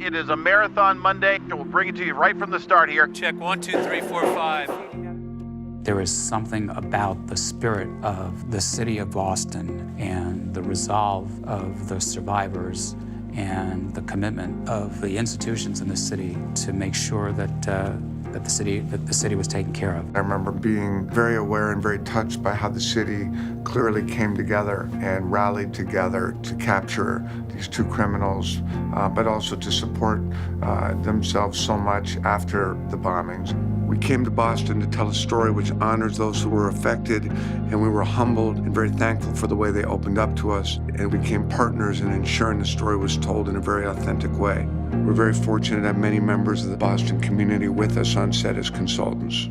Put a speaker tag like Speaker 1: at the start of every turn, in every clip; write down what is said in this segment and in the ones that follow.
Speaker 1: It is a Marathon Monday. We'll bring it to you right from the start here.
Speaker 2: Check 1, 2, 3, 4, 5.
Speaker 3: There is something about the spirit of the city of Boston and the resolve of the survivors and the commitment of the institutions in the city to make sure that the city was taken care of.
Speaker 4: I remember being very aware and very touched by how the city clearly came together and rallied together to capture these two criminals, but also to support themselves so much after the bombings. We came to Boston to tell a story which honors those who were affected, and we were humbled and very thankful for the way they opened up to us and became partners in ensuring the story was told in a very authentic way. We're very fortunate to have many members of the Boston community with us on set as consultants.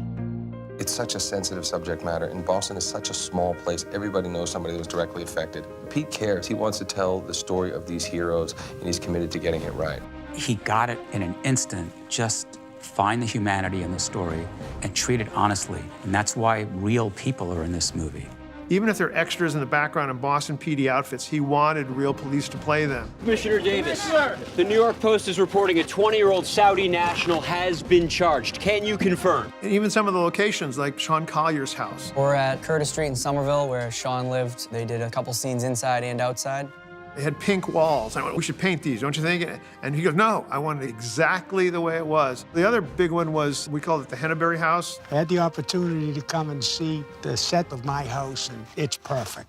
Speaker 5: It's such a sensitive subject matter, and Boston is such a small place. Everybody knows somebody that was directly affected. Pete cares. He wants to tell the story of these heroes, and he's committed to getting it right.
Speaker 3: He got it in an instant. Just find the humanity in the story and treat it honestly. And that's why real people are in this movie.
Speaker 6: Even if they're extras in the background in Boston PD outfits, he wanted real police to play them.
Speaker 7: Commissioner Davis, the New York Post is reporting a 20-year-old Saudi national has been charged. Can you confirm?
Speaker 6: And even some of the locations, like Sean Collier's house.
Speaker 8: We're at Curtis Street in Somerville, where Sean lived. They did a couple scenes inside and outside.
Speaker 6: They had pink walls. I went, we should paint these, don't you think? And he goes, no, I want it exactly the way it was. The other big one was, we called it the Henneberry House.
Speaker 9: I had the opportunity to come and see the set of my house, and it's perfect.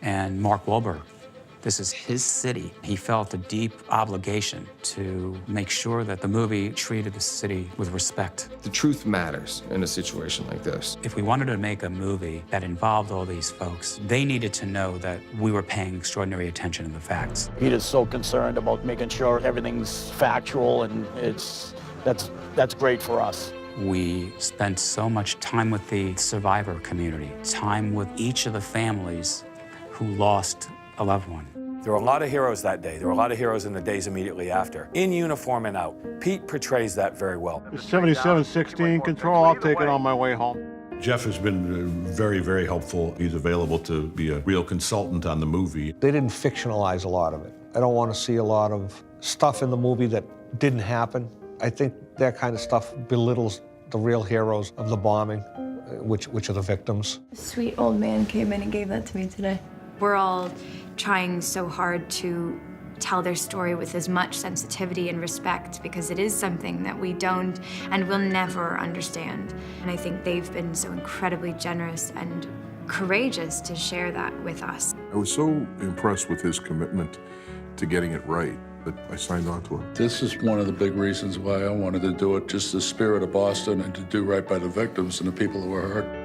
Speaker 3: And Mark Wahlberg, this is his city. He felt a deep obligation to make sure that the movie treated the city with respect.
Speaker 5: The truth matters in a situation like this.
Speaker 3: If we wanted to make a movie that involved all these folks, they needed to know that we were paying extraordinary attention to the facts.
Speaker 10: Pete is so concerned about making sure everything's factual, and that's great for us.
Speaker 3: We spent so much time with the survivor community, time with each of the families who lost a loved one.
Speaker 2: There were a lot of heroes that day. There were a lot of heroes in the days immediately after, in uniform and out. Pete portrays that very well.
Speaker 11: 7716, control, I'll take it on my way home.
Speaker 12: Jeff has been very, very helpful. He's available to be a real consultant on the movie.
Speaker 13: They didn't fictionalize a lot of it. I don't want to see a lot of stuff in the movie that didn't happen. I think that kind of stuff belittles the real heroes of the bombing, which are the victims.
Speaker 14: A sweet old man came in and gave that to me today.
Speaker 15: We're all trying so hard to tell their story with as much sensitivity and respect, because it is something that we don't and will never understand. And I think they've been so incredibly generous and courageous to share that with us.
Speaker 16: I was so impressed with his commitment to getting it right that I signed on to it.
Speaker 17: This is one of the big reasons why I wanted to do it, just the spirit of Boston and to do right by the victims and the people who were hurt.